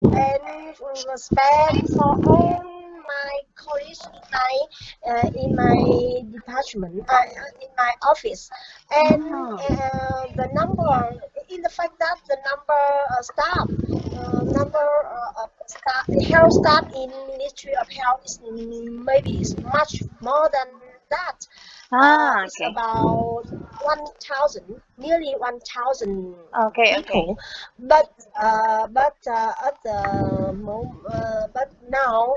and spend for all my college in my department, in my office, and Mm. the number in the fact that the number of staff, health staff in Ministry of Health is maybe is much more than that. It's Okay. about 1,000, nearly 1,000 Okay, okay. people, but at the moment, but now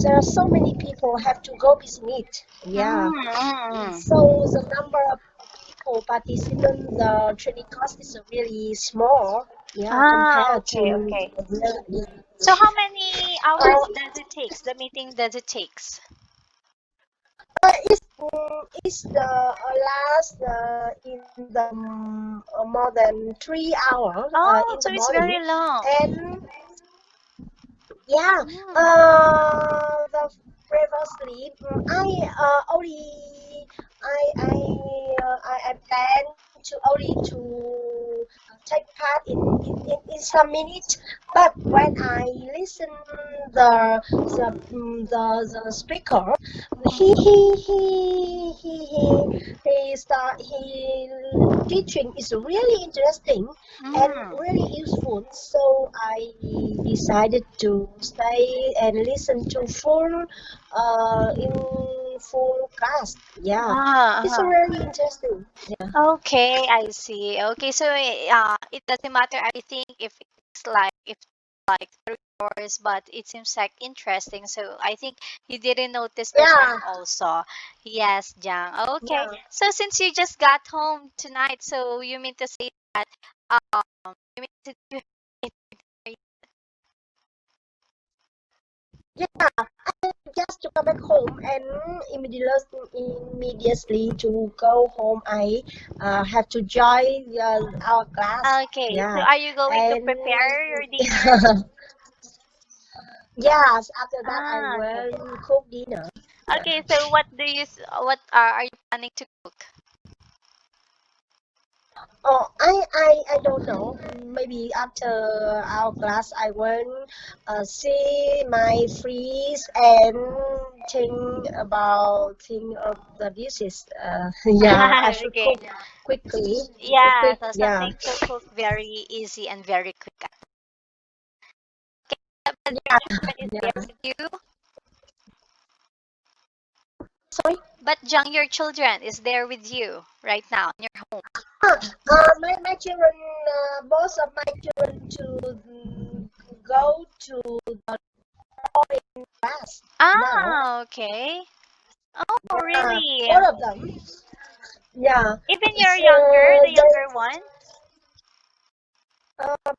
there are so many people have to go business. Yeah, Mm. so the number of people participant the training cost is really small. Yeah, compared Okay, to okay. the So how many hours uh, does it takes? The meeting does it takes? it's the last in the more than 3 hours Oh, in so the it's morning, very long. and yeah, Mm. the previously I plan to only to take part in some minutes, but when I listen the speaker, he he he he he teaching is really interesting and Mm. really useful. So I decided to stay and listen to in full class. Yeah, it's Uh-huh. really interesting. Yeah, Okay, I see. Okay, so it doesn't matter. I think if it's like 3 hours, but it seems like interesting. So I think you didn't notice the time yeah, also. Yes, Jang. Okay. yeah. So since you just got home tonight, so you mean to say that you mean to you Yeah, just to come back home and immediately to go home, I have to join our class. okay. So Yeah, are you going to and prepare your dinner? yes, after that I Okay. will cook dinner. Yeah. Okay, so what are you planning to cook? Oh, I don't know. Maybe after our class, I will see my freeze and think of the dishes. Yeah, I should Okay. cook quickly. Yeah, Quick, so yeah. something to cook very easy and very quick. But your Yeah, children is there yeah. with you? Sorry. But Jung, your children is there with you right now in your home. My children, both of my children to go to the class now. Okay. Oh, Yeah, really? both of them. Yeah, Even your it's younger, the they younger one?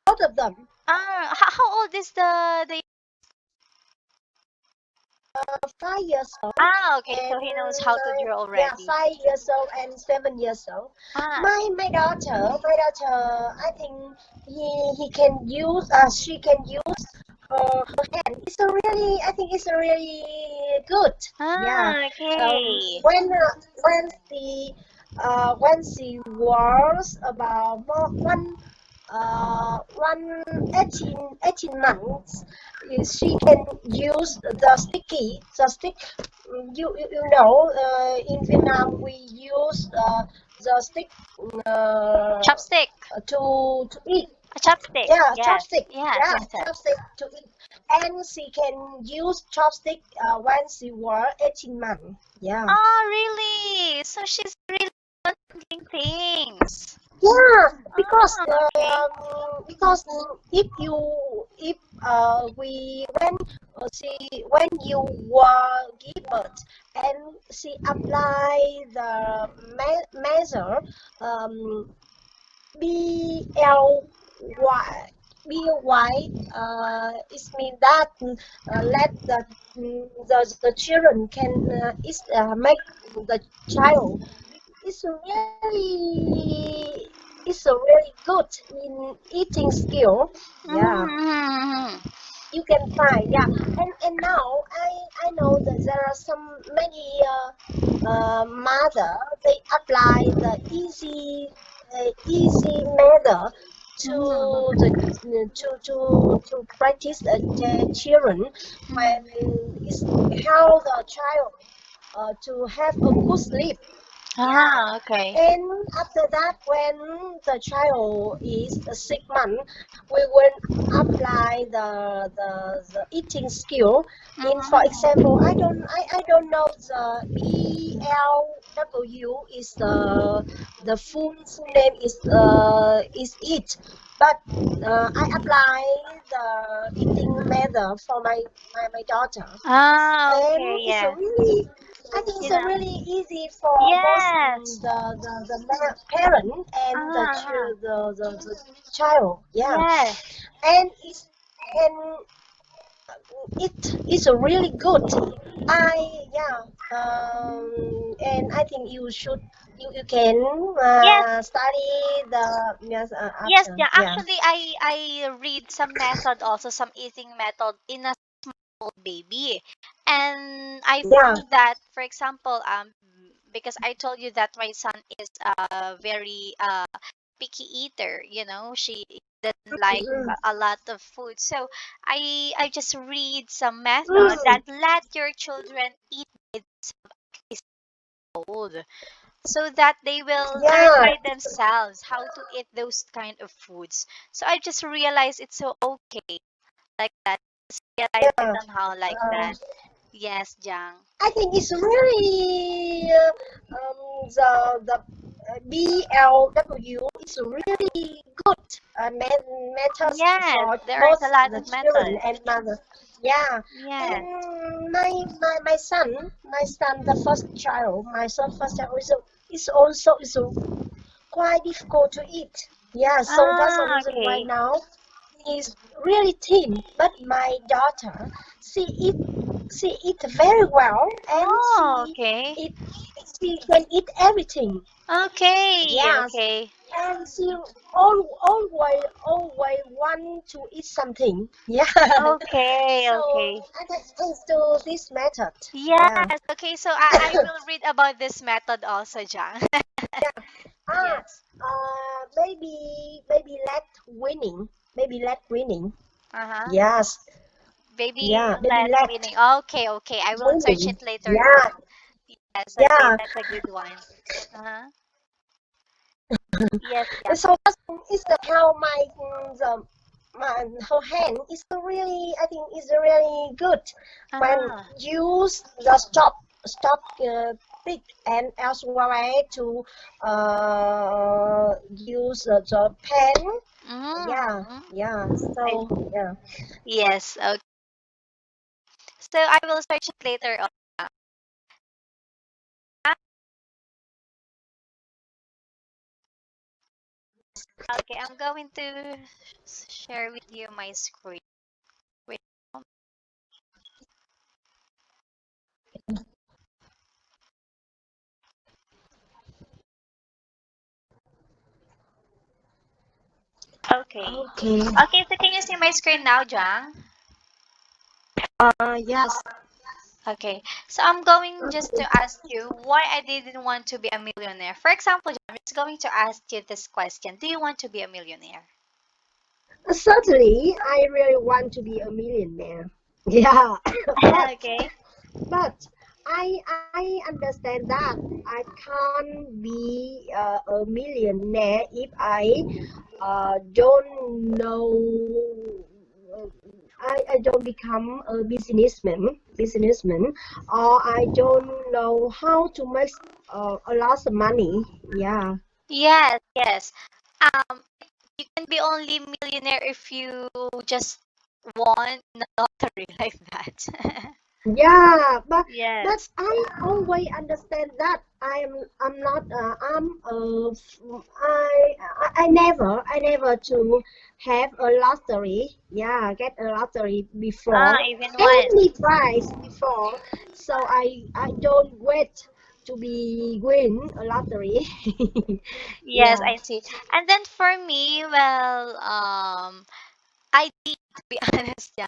both of them. How old is the 5 years old okay, and so he knows how to draw yeah, already. 5 years old and 7 years old. Ah, My daughter, I think he can use she can use her hand. I think it's really good. Yeah. okay. When she was about one 18 months, she can use the stick. You know, in Vietnam we use the stick uh, Chopstick. to eat. A chopstick. Yeah, Yes. chopstick. Yes, Yeah, yes, yes. chopstick to eat. And she can use chopstick when she was 18 months. Yeah. Oh, really? So she's really learning things. Yeah, Oh, okay. because if we when you give birth and she apply the measure um, BLY it means that let the children can make the child it's really good in eating skill. Yeah, Mm-hmm. you can find. Yeah, and now I know that there are some many mother they apply the easy method to the to practice the children when is how the child to have a good sleep. Yeah. Ah, okay. And after that, when the child is 6 months, we will apply the eating skill. In, for example, I don't know the ELW is the full name is it, but I apply the eating method for my daughter, Ah, and okay, it's a yes. really I think it's You a know, really easy for both yes. the parent and Ah, the child. Yeah, yes. and and it is a really good. I yeah, and I think you can Yes, study the yes yes, after yeah. yeah Actually, I read some method also, some eating method in a small baby, and I yeah found that, for example, because I told you that my son is very picky eater. She doesn't like mm, a lot of food, so I just read some method mm, that let your children eat with at least old, so that they will learn yeah by themselves how to eat those kind of foods. So I just realized it's so okay like that. Just realize it yeah. somehow like Uh, that. Yes, Jang. I think it's really the BLW is really good methods Yes, for there is a both lot the of children methods. and mother. Yeah, Yes. and my son, the first child, my son first child is also quite difficult to eat. Yeah, so that's the Ah, reason why okay. now he's really thin. But my daughter, she eat she eat very well, and Oh, okay. she can eat everything. Okay, Yes, okay. and she always want to eat something. Yeah. Okay, So okay. I think thanks to this method. Yeah. Yes, okay. So I will read about this method also, Jang. Ah, Yes. maybe let winning. Maybe let winning. Uh-huh. Yes. Baby Yeah. Maybe led let winning. Okay, okay. I will search winning. it later Yeah. on. Yes, okay. Yeah. That's a good one. Uh-huh. Yes, yeah. So that's is the how my her hand is really I think is really good when Uh-huh. use the stop pick and elsewhere to use the pen. Yeah, Mm-hmm. yeah. I So see. yeah. Yes, okay. So I will search it later on. Ah, okay, I'm going to share with you my screen. Wait. Okay. Okay. Okay, so can you see my screen now, Jang? Yes. Okay, so I'm going just to ask you why I didn't want to be a millionaire. For example, I'm just going to ask you this question. Do you want to be a millionaire? Certainly, I really want to be a millionaire. Yeah, but Okay. but I understand that I can't be a millionaire if I don't know. uh, I don't become a businessman, or I don't know how to make a lot of money. Yeah. Yes, yes. Um, you can be only millionaire if you just won the lottery like that. Yeah, but Yes. I always understand that I'm not I never to have a lottery. Yeah, get a lottery Ah, before even once. any prize before. So I don't wait to be win a lottery. Yes, Yeah. I see. And then for me, well, I did, to be honest, yeah.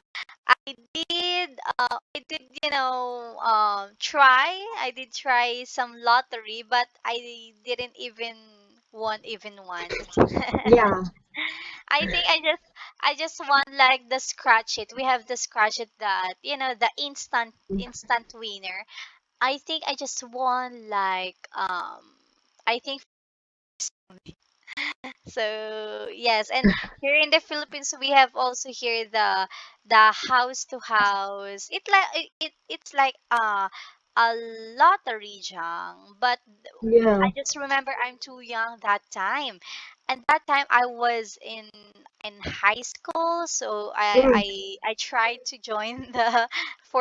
Try. I did try some lottery, but I didn't even won even once. Yeah. I think I just want like the scratch it. We have the scratch it, that the instant winner. I think I just won like I think so. Yes, and here in the Philippines we have also here the house to house. It's like a lottery, Jang, but Yeah. I just remember I'm too young that time. And that time I was in high school, so Mm, I tried to join the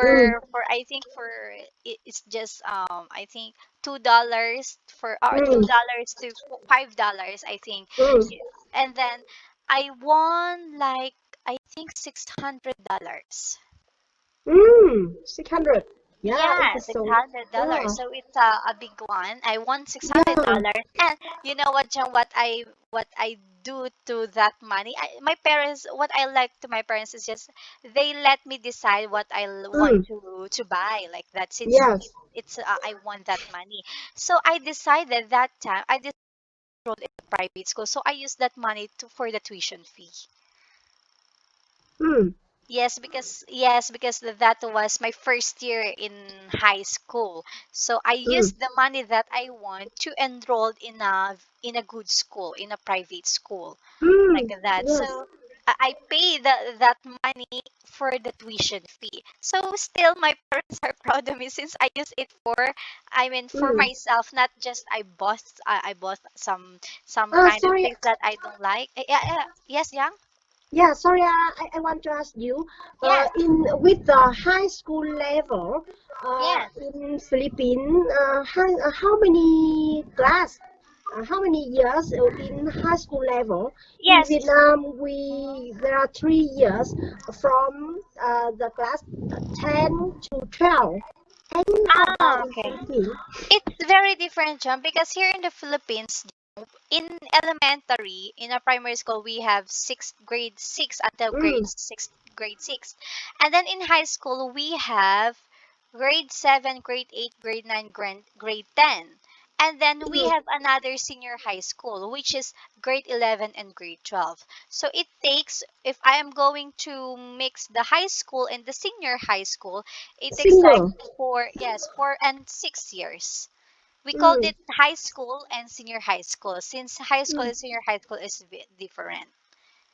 mm, for I think for it's just I think $2 for or two mm, dollars to $5 I think. mm, Yeah. And then I won like I think $600. 600. Yeah, Yeah, it's six so, hundred yeah, dollars. So it's a big one. I won six hundred yeah, dollars, and you know what, John? What I do to that money? My parents. What I like to my parents is just they let me decide what want mm, to buy like that. Since yes, it's I want that money, so I decided that time I just enrolled in a private school. So I used that money for the tuition fee. mm, Yes, because that was my first year in high school. So I mm, used the money that I want to enroll in a good school, in a private school, like that. yes, So I pay that money for the tuition fee. So still my parents are proud of me since I use it for mm. myself, not just I bought some kind of Sorry, things that I don't like. Yeah, yeah. Yes, Yang? yeah, sorry, I want to ask you, Yes. in with the high school level, Yes. in Philippines, how many class, how many years in high school level? In Yes. Vietnam, we there are 3 years from the class 10 to 12. And how about in Okay. Philippines? It's very different, John, because here in the Philippines, in elementary, in a primary school, we have grade six until Mm, grade six, and then in high school we have grade seven, grade eight, grade nine, grade 10, and then we mm, have another senior high school, which is grade 11 and grade 12. So it takes, if I am going to mix the high school and the senior high school, it takes like single. 4 and 6 years. We called Mm, it high school and senior high school, since high school mm. and senior high school is a bit different.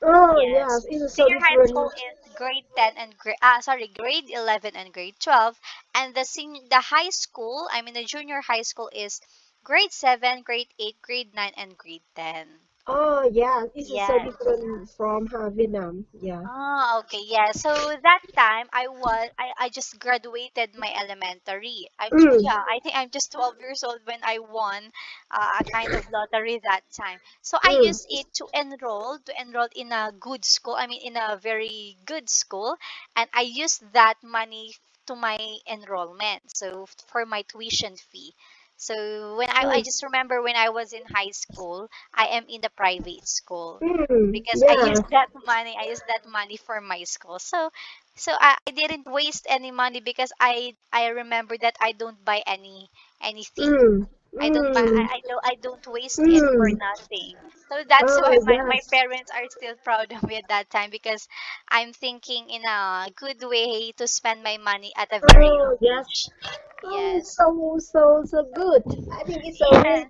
Oh, Yes. yes, it's so Senior high school different. is grade 10 and grade 11 and grade 12, and the high school, I mean the junior high school, is grade 7, grade 8, grade 9 and grade 10. Oh, yeah, this is so Yes. different from Vietnam. Yeah. Oh, okay, yeah. So that time I just graduated my elementary. I'm too Mm, young. I think I'm just 12 years old when I won a kind of lottery that time. So I mm, used it to enroll in a good school. I mean in a very good school, and I used that money to my enrollment. So for my tuition fee. So I mm, just remember when I was in high school, I am in the private school because I yeah, used that money. I used that money for my school. So I didn't waste any money because I remember that I don't buy anything. mm, I don't buy. mm, I don't waste it for mm. nothing. So that's Oh, why my yes. parents are still proud of me at that time, because I'm thinking in a good way to spend my money at a very Oh, young yes. age. Oh, Yes. so good. I think Yeah.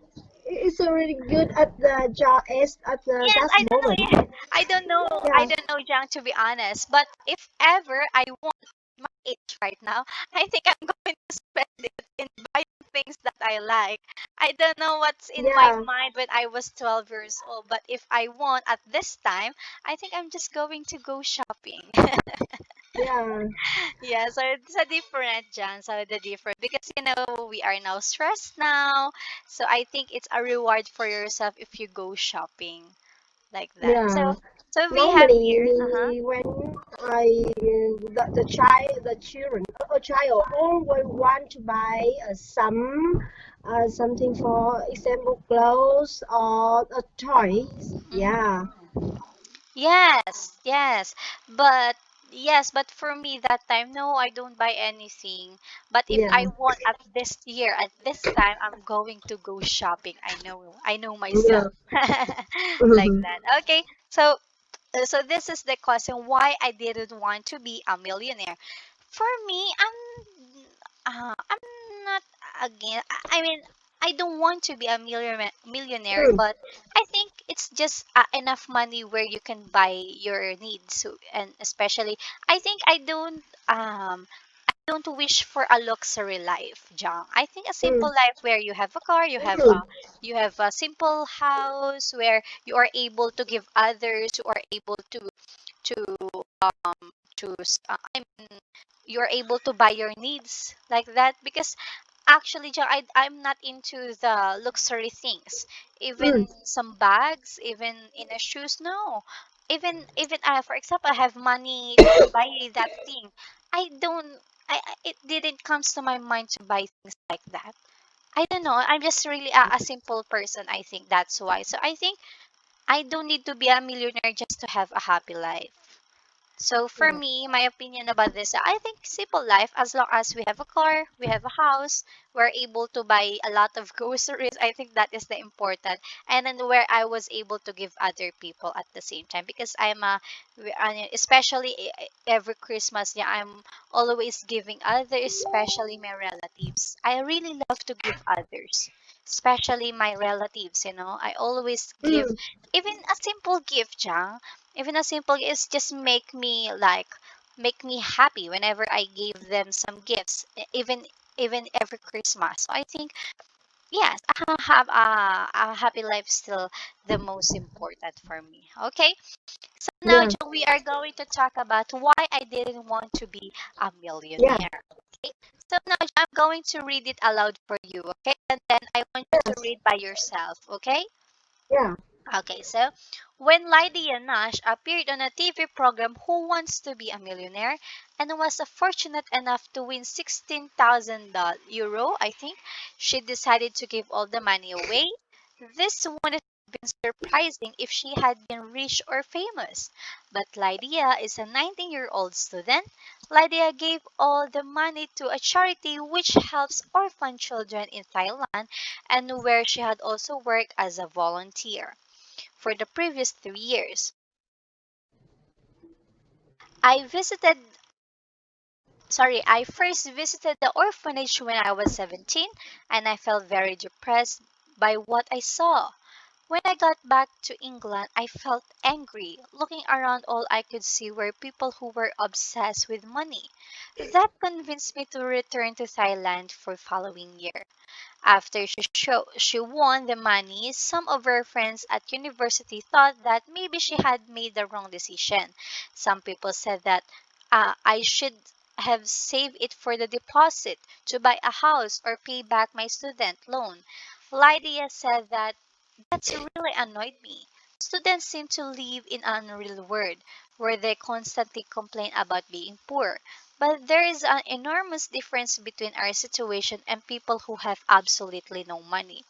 it's a really good at the job at the Yes, that I don't know. moment. Yeah, I don't know. I Yeah, don't know, Jang, to be honest. But if ever I want my age right now, I think I'm going to spend it in buying things that I like. I don't know what's in my yeah, mind when I was 12 years old, but if I want at this time, I think I'm just going to go shopping. yeah, Yeah, so it's a different, Jan. So the different, because we are now stressed now. So I think it's a reward for yourself if you go shopping like that. So yeah. so we have here. Uh-huh. Normally, when the children, a child always want to buy something, for example, clothes or toys. Yeah, Yes, yes. But yes, but for me that time, no, I don't buy anything. But if yeah, I want at this year, at this time, I'm going to go shopping. I know yeah. myself. Like that. Okay. So, so this is the question why I didn't want to be a millionaire. For me, I'm not again. I mean, I don't want to be a millionaire, Mm, but I think it's just enough money where you can buy your needs. And especially, I think I don't wish for a luxury life, John. I think a simple mm, life where you have a car, mm, you have a simple house where you are able to give others, you are able to I mean, you're able to buy your needs like that. Because actually, John, I'm not into the luxury things. Even mm, some bags, even in a shoes, no. Even for example, I have money to buy that thing. I don't. It didn't comes to my mind to buy things like that. I don't know. I'm just really a simple person. I think that's why. So I think I don't need to be a millionaire just to have a happy life. So for yeah, me, my opinion about this, I think simple life, as long as we have a car, we have a house, we're able to buy a lot of groceries. I think that is the important. And then where I was able to give other people at the same time, because especially every Christmas, yeah, I'm always giving others, especially my relatives. I really love to give others, especially my relatives. I always give mm, even a simple gift, Jang. Even a simple is just make me happy whenever I gave them some gifts, even every Christmas. So I think yes, a happy life still the most important for me. Okay, so now, yeah, Jo, we are going to talk about why I didn't want to be a yeah, millionaire. Okay, so now Jo, I'm going to read it aloud for you. Okay, and then I want you to yes, read by yourself. Okay. yeah, Okay, so when Lydia Nash appeared on a TV program Who Wants to Be a Millionaire and was fortunate enough to win 16,000 euro, I think, she decided to give all the money away. This wouldn't have been surprising if she had been rich or famous. But Lydia is a 19-year-old student. Lydia gave all the money to a charity which helps orphan children in Thailand and where she had also worked as a volunteer for the previous 3 years. I visited, I first visited the orphanage when I was 17 and I felt very depressed by what I saw. When I got back to England, I felt angry. Looking around, all I could see were people who were obsessed with money. That convinced me to return to Thailand for following year. After she won the money, some of her friends at university thought that maybe she had made the wrong decision. Some people said that I should have saved it for the deposit to buy a house or pay back my student loan. Lydia said that that's really annoyed me. Students seem to live in an unreal world where they constantly complain about being poor. But there is an enormous difference between our situation and people who have absolutely no money.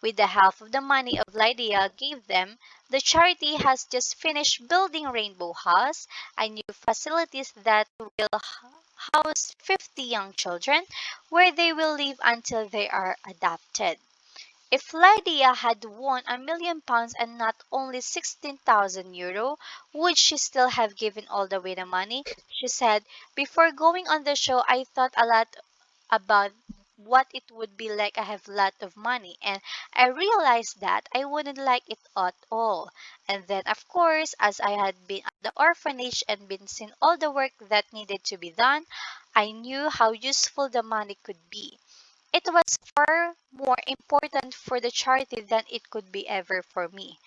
With the half of the money of Lydia gave them, the charity has just finished building Rainbow House, a new facilities that will house 50 young children where they will live until they are adopted. If Lydia had won £1 million and not only 16,000 euro, would she still have given all the way the money? She said, before going on the show, I thought a lot about what it would be like. I have a lot of money and I realized that I wouldn't like it at all. And then of course, as I had been at the orphanage and been seeing all the work that needed to be done, I knew how useful the money could be. It was far more important for the charity than it could be ever for me.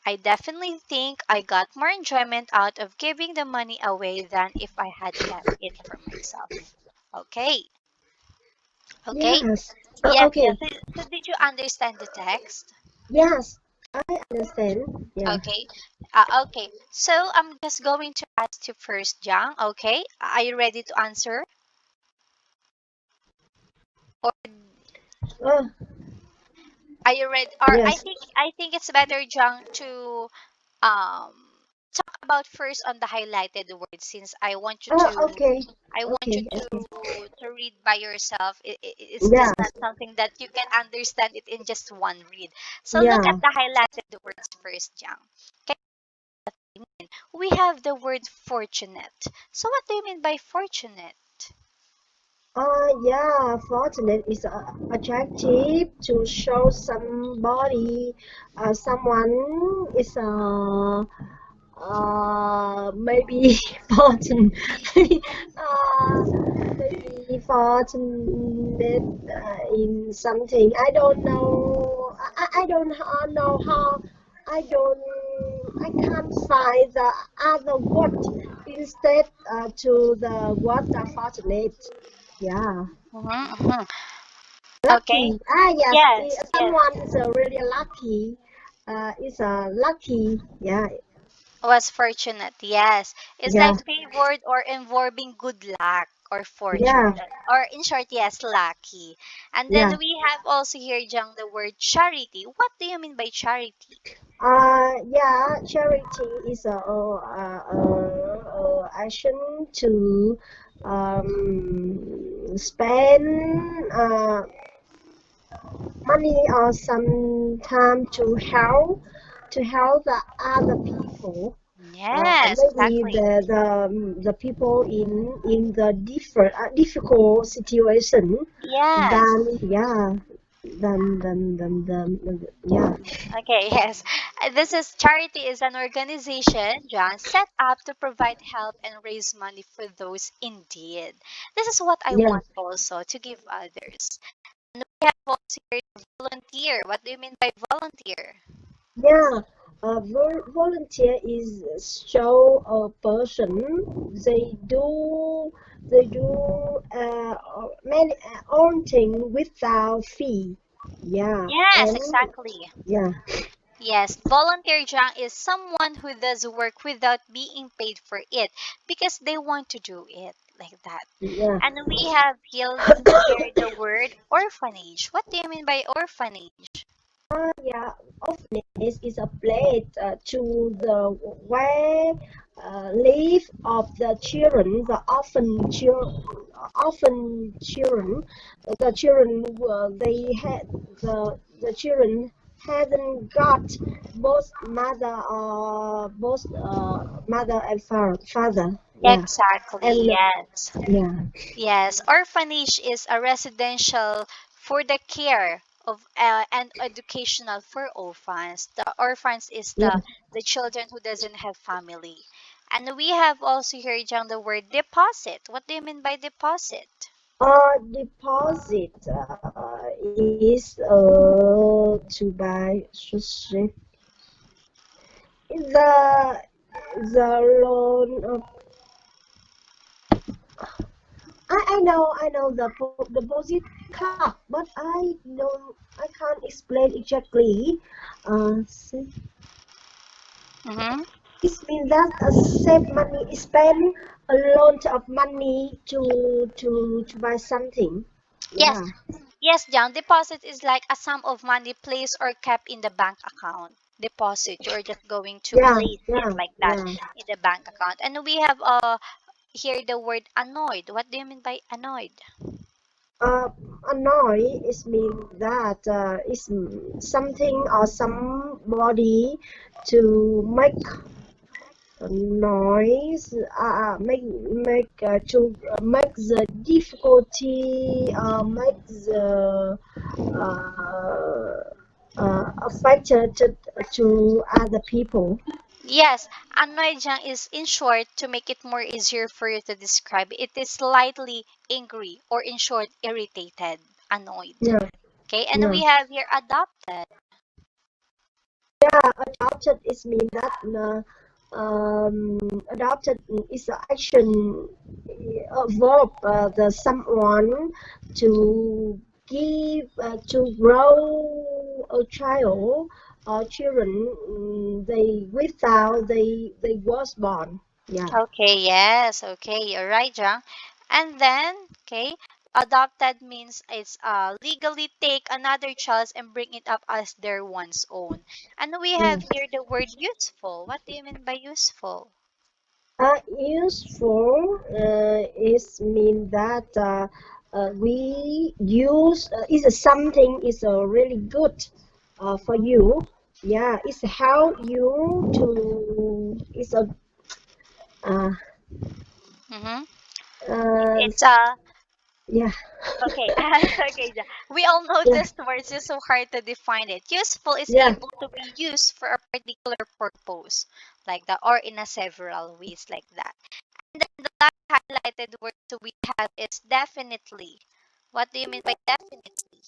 I definitely think I got more enjoyment out of giving the money away than if I had kept it for myself. Okay. Okay. yes. Yes, yes. Okay, So did you understand the text? yes, I understand. Yeah. Okay. Okay. So I'm just going to ask you first, Jiang. Okay. Are you ready to answer? Or Oh, are you ready? Or I yes. think I think it's better, Jiang, to um talk about first on the highlighted words since Okay, I want you okay, okay. to read by yourself. It's just Yes, not something that you can understand it in just one read. So look at yeah. the highlighted words first, Jang. Okay. we have the word fortunate. So what do you mean by fortunate? Yeah, fortunate is adjective to show somebody, someone is maybe fortunate, maybe fortunate in something. I don't know. I don't know how. I don't. I can't find the other word instead to the word fortunate. Yeah, Mm-hmm. Okay. lucky. Yes, Yes, yes. someone is really lucky. Is lucky. Yeah, Was fortunate. Yes. It's yeah, like favored or involving good luck or yeah, fortunate. Or in short, yes, lucky. And then yeah. we have also here, Jang, the word charity. What do you mean by charity? Yeah, charity is action to spend money or some time to help the other people. Yes, Maybe exactly. the people in the different difficult situation Yes. than yeah than yeah Okay, yes. This is charity is an organization, John, set up to provide help and raise money for those in need. This is what I yeah want also to give others. And we have also here volunteer. What do you mean by volunteer? yeah. Volunteer is show a person they do many own thing without fee. Yeah, Yes, and exactly. yeah, Yes, volunteer John is someone who does work without being paid for it because they want to do it like that. yeah. And we have here the word orphanage. What do you mean by orphanage? Yeah, orphanage is a place to the where live of the children, the orphan children, the children they had the children hadn't got both mother and father. Yeah, Exactly, and yes. yeah, Yes, orphanage is a residential for the care of and educational for orphans. The orphans is yeah. the children who doesn't have family. And we have also here John the word deposit. What do you mean by deposit? Deposit is to buy the loan of I know the deposit card, but I can't explain exactly. See, Mm-hmm. it means that save money, spend a lot of money to buy something. Yes, Yeah, yes, John. Deposit is like a sum of money placed or kept in the bank account. Deposit, you're just going to yeah, place it yeah, like that yeah. in the bank account. And we have here the word annoyed. What do you mean by annoyed? Uh, annoy is mean that is something or somebody to make a noise, to make the difficulty, make the uh, affected to other people. Yes, annoyed Jang is in short to make it more easier for you to describe. It is slightly angry or in short irritated, annoyed. Yeah, Okay, and yeah. we have here adopted. Adopted is mean that adopted is an action verb the someone to give to grow a child or children they without they was born. Yeah, Okay, yes, okay, you're right, Jang. And then, okay, adopted means it's legally take another child and bring it up as their one's own. And we yeah. have here the word useful. What do you mean by useful? Useful is mean that we use is something is really good for you. Yeah, it's help you it's a Mm-hmm. uh, It's yeah, okay. Okay, we all know yeah, this word. It's just so hard to define it. Useful is yeah, able to be used for a particular purpose, like that, or in a several ways, like that. And then the last highlighted word that we have is definitely. What do you mean by definitely?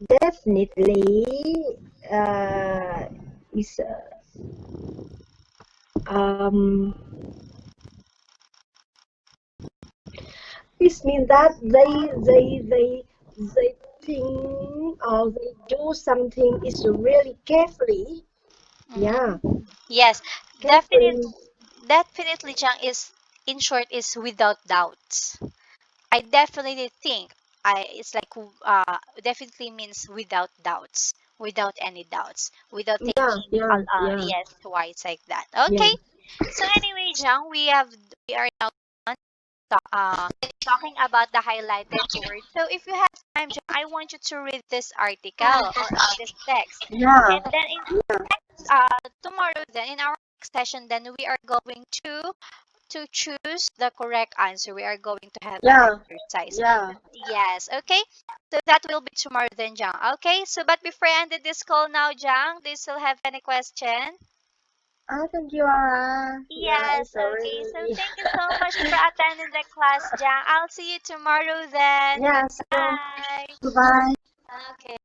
definitely. Is um. This means that they think or they do something is really carefully. Yeah, Mm-hmm. Yes, definitely. carefully. Definitely, Jiang is in short is without doubts. I definitely think it's like definitely means without doubts, without any doubts, without Yeah, thinking yeah, yeah, yes twice like that. yeah. Okay. So anyway, Jiang, we are now done talking about the highlighted word. So if you have time, Jiang, I want you to read this article or this text, Yeah, and then in tomorrow, then in our next session, then we are going to choose the correct answer. We are going to have an yeah, exercise. yeah. Yes, okay. So that will be tomorrow then, Jang. Okay, so but before I ended this call now, Jang, do you still have any question? Thank you, Ara. Yeah, Yes, it's okay. So already. thank you so much for attending the class, Jang. I'll see you tomorrow then. Yeah, so Goodbye. goodbye. Okay.